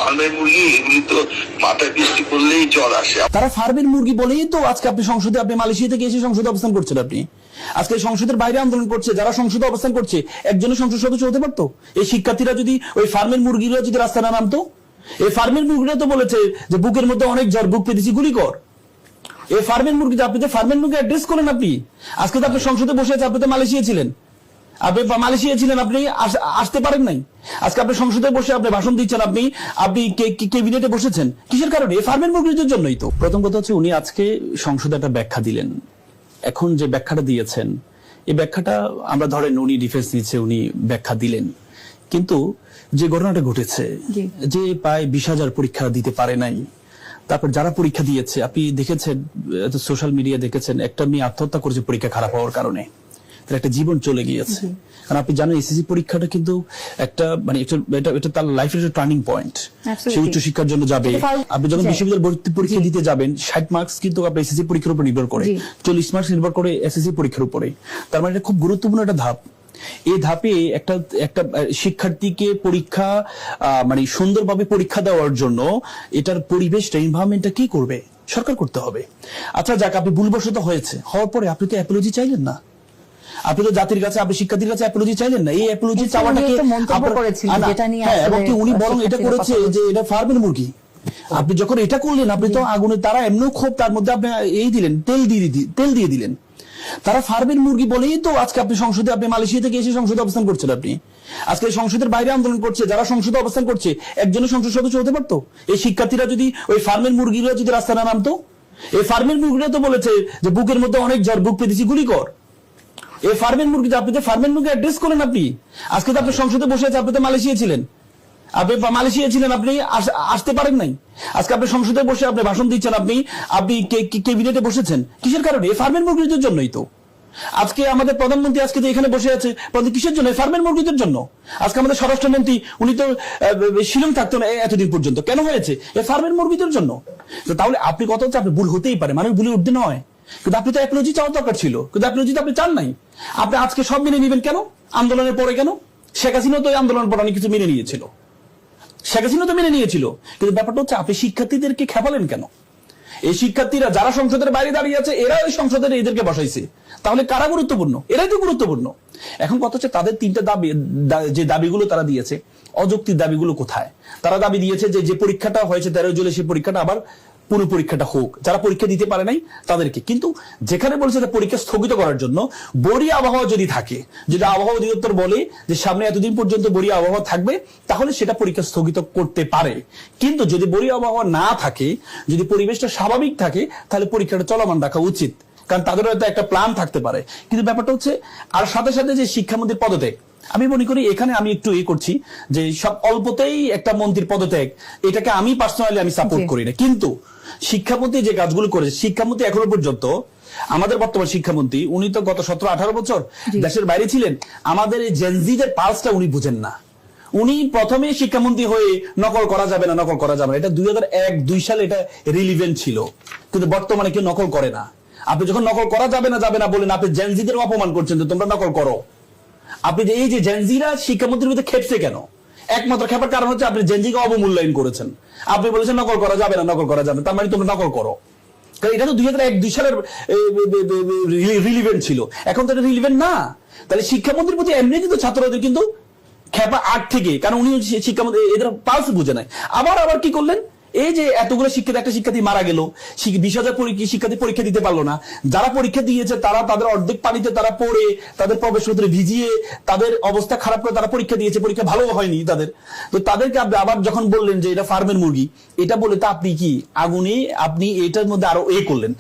ফার্মের মুরগি এগুলি তো মাথায় বৃষ্টি পড়লেই জ্বর আসে। তারা ফার্মের মুরগি বলেই তো আজকে আপনি সংসদে, আপনি মালয়েশিয়া থেকে এসে সংসদে অবস্থান করছেন। আপনি আজকে সংসদের বাইরে আন্দোলন করছে, যারা সংসদে অবস্থান করছে একজনের সংসদ সদস্য হতে পারতো। এই শিক্ষার্থীরা যদি, ওই ফার্মের মুরগিরা যদি রাস্তায় না নামতো। এই ফার্মের মুরগিরা তো বলেছে যে বুকের মধ্যে অনেক জ্বর, বুক পেতেছি, গুলি কর। এই ফার্মের মুরগি, আপনি যে ফার্মের মুরগি অ্যাড্রেস করেন, আপনি আজকে তো আপনি সংসদে বসে আছে, আপনি তো মালয়েশিয়া ছিলেন, আপনি আসতে পারেন নাই। আজকে আপনি সংসদে বসে আপনি ভাষণ দিচ্ছেন, আপনি ক্যাবিনেটে বসেছেন, কিসের কারণে? এই ফার্মের মুরগিদের জন্যই তো। প্রথম কথা হচ্ছে, উনি আজকে সংসদে একটা ব্যাখ্যা দিলেন। এখন যে ব্যাখ্যাটা দিয়েছেন, এই ব্যাখ্যাটা আমরা ধরেন উনি ডিফেন্স নিচ্ছে, উনি ব্যাখ্যা দিলেন, কিন্তু যে ঘটনাটা ঘটেছে, যে প্রায় 20,000 পরীক্ষা দিতে পারে নাই, তারপর যারা পরীক্ষা দিয়েছে, আপনি দেখেছেন সোশ্যাল মিডিয়া, দেখেছেন একটা মেয়ে আত্মহত্যা করেছে পরীক্ষা খারাপ হওয়ার কারণে, তার একটা জীবন চলে গিয়েছে। কারণ আপনি জানেন এসএসসি পরীক্ষাটা কিন্তু একটা, মানে এটা তার লাইফের একটা টার্নিং পয়েন্ট। সে উচ্চশিক্ষার জন্য যাবে, আপনি যখন বিশ্ববিদ্যালয় ভর্তি পরীক্ষা দিতে যাবেন, 60 মার্কস কিন্তু আপনার এসএসসি পরীক্ষার উপর নির্ভর করে, 40 মার্কস নির্ভর করে এসএসসি পরীক্ষার উপরে। তার মানে এটা খুব গুরুত্বপূর্ণ একটা ধাপ। এই ধাপে একটা শিক্ষার্থীকে পরীক্ষা, মানে সুন্দরভাবে পরীক্ষা দেওয়ার জন্য এটার পরিবেশটা, এনভায়রনমেন্টটা কি করবে? সরকার করতে হবে। আচ্ছা যাক, আপনি ভুলবশত হয়েছে, হওয়ার পরে আপনি তো অ্যাপোলজি চাইলেন না, আপনি তো জাতির কাছে, আপনি শিক্ষার্থীর কাছে অ্যাপোলজি চাইলেন না। এই অ্যাপোলজি চাওয়াটাকে, এবং কি উনি বরং এটা করেছে যে এটা ফার্মের মুরগি। আপনি যখন এটা করলেন, আপনি তো আগুনে, তারা এমনিও ক্ষোভ, তার মধ্যে আপনি এই দিলেন, তেল দিয়ে দিলেন। তারা ফার্মের মুরগি বলেই তো আজকে আপনি সংসদে, আপনি মালয়েশিয়া থেকে এসে সংসদে অবস্থান করছেন। আপনি আজকে সংসদের বাইরে আন্দোলন করছে, যারা সংসদে অবস্থান করছে একজনের সংসদ সদস্য হতে পারতো। এই শিক্ষার্থীরা যদি, ওই ফার্মের মুরগিরা যদি রাস্তায় না নামতো। এই ফার্মের মুরগিরা তো বলেছে যে বুকের মধ্যে অনেক জ্বর, বুক পেতেছি, গুলি কর। এই ফার্মের মুরগি, আপনি যে ফার্মের মুরগি অ্যাড্রেস করেন, আপনি আজকে তো আপনি সংসদে বসে আছে, আপনি তো মালয়েশিয়া ছিলেন, আপনি আসতে পারেন নাই। আজকে আপনি সংসদে বসে আপনি ভাষণ দিচ্ছেন, আপনি ক্যাবিনেটে বসেছেন, কিসের কারণে? এই ফার্মের মুরগিদের জন্যই তো। আজকে আমাদের প্রধানমন্ত্রী আজকে এখানে বসে আছে, কিসের জন্য? ফার্মের মুরগিদের জন্য। আজকে আমাদের স্বরাষ্ট্রমন্ত্রী, উনি তো শিলং থাকতো না এতদিন পর্যন্ত, কেন হয়েছে? এই ফার্মের মুরগিদের জন্য। তো তাহলে আপনি কথা হচ্ছে, আপনি ভুল হতেই পারে, মানুষ ভুলে উঠতে নয়, কিন্তু আপনি তো অ্যাপোলজি চাওয়ার দরকার ছিল, কিন্তু অ্যাপোলজি তো আপনি চান নাই। আপনি আজকে সব মেনে নিবেন কেন? আন্দোলনের পরে কেন? শেখ হাসিনা তো আন্দোলনের পরে অনেক কিছু মেনে নিয়েছিল, কিন্তু ব্যাপারটা হচ্ছে, আপনি শিক্ষার্থীদেরকে খেপালেন কেন? এই শিক্ষার্থীরা যারা সংসদের বাইরে দাঁড়িয়ে আছে, এরা ওই সংসদের এদেরকে বসাইছে, তাহলে কারা গুরুত্বপূর্ণ? এরাই তো গুরুত্বপূর্ণ। এখন কথা হচ্ছে, তাদের 3টা দাবি, যে দাবিগুলো তারা দিয়েছে, অযৌক্তিক দাবিগুলো কোথায়? তারা দাবি দিয়েছে যে পরীক্ষাটা হয়েছে 13 জুলাই, সেই পরীক্ষাটা আবার পুনঃ পরীক্ষাটা হোক, যারা পরীক্ষা দিতে পারে নাই তাদেরকে। কিন্তু যেখানে বলছে পরীক্ষা স্থগিত করার জন্য, বরিয়া আবহাওয়া যদি থাকে, যদি আবহাওয়া অধিদপ্তর বলে যে সামনে এতদিন পর্যন্ত বরিয়া আবহাওয়া থাকবে, তাহলে সেটা পরীক্ষা স্থগিত করতে পারে। কিন্তু যদি বরিয়া আবহাওয়া না থাকে, যদি পরিবেশটা স্বাভাবিক থাকে, তাহলে পরীক্ষাটা চলমান রাখা উচিত, কারণ তাদের হয়তো একটা প্ল্যান থাকতে পারে। কিন্তু ব্যাপারটা হচ্ছে, আর সাথে সাথে যে শিক্ষামন্ত্রীর পদত্যাগ, আমি মনে করি এখানে আমি একটু করছি যে সব অল্পতেই একটা মন্ত্রীর পদত্যাগ, এটাকে আমি পার্সোনালি আমি সাপোর্ট করি না। কিন্তু শিক্ষামন্ত্রী যে কাজগুলো করেছে, শিক্ষামন্ত্রী এখনো পর্যন্ত, আমাদের বর্তমান শিক্ষামন্ত্রী, উনি তো গত 17-18 বছর দেশের বাইরে ছিলেন, আমাদের এই জেনজিদের পালসটা উনি বুঝেন না। উনি প্রথমে শিক্ষামন্ত্রী হয়ে নকল করা যাবে না, এটা 2001-2 সালে এটা রিলিভেন্ট ছিল, কিন্তু বর্তমানে কেউ নকল করে না। আপনি যখন নকল করা যাবে না বলেন, আপনি জেনজিদের অপমান করছেন যে তোমরা নকল করো। আপনি যে এই যে জেনজিরা শিক্ষামন্ত্রীর ভিতরে খেপছে কেন? একমাত্র খেপার কারণ হচ্ছে আপনি জেনজিকে অবমূল্যায়ন করেছেন। আপনি বলেছেন নকল করা যাবে না, তার মানে তোমরা নকল করো। কারণ এটা তো 2001-2 সালের রিলিভেন্ট ছিল, এখন তো এটা রিলিভেন্ট না। তাহলে শিক্ষামন্ত্রীর প্রতি এমনি কিন্তু ছাত্রদের কিন্তু খেপা আগ থেকে, কারণ উনি শিক্ষামন্ত্রী, এদের পালস বুঝে নাই। আবার কি করলেন? এই যে এতগুলো শিক্ষার্থী, একটা শিক্ষার্থী মারা গেল, 20,000 শিক্ষার্থী পরীক্ষা দিতে পারলো না। যারা পরীক্ষা দিয়েছে তাদের অর্ধেক পানিতে তারা পড়ে, তাদের প্রবেশপত্রে ভিজিয়ে, তাদের অবস্থা খারাপ করে তারা পরীক্ষা দিয়েছে, পরীক্ষা ভালো হয়নি তাদের। তো তাদেরকে আবার যখন বললেন যে এটা ফার্মের মুরগি, এটা বলে তা আপনি কি আগুনে, আপনি এটার মধ্যে আরো করলেন।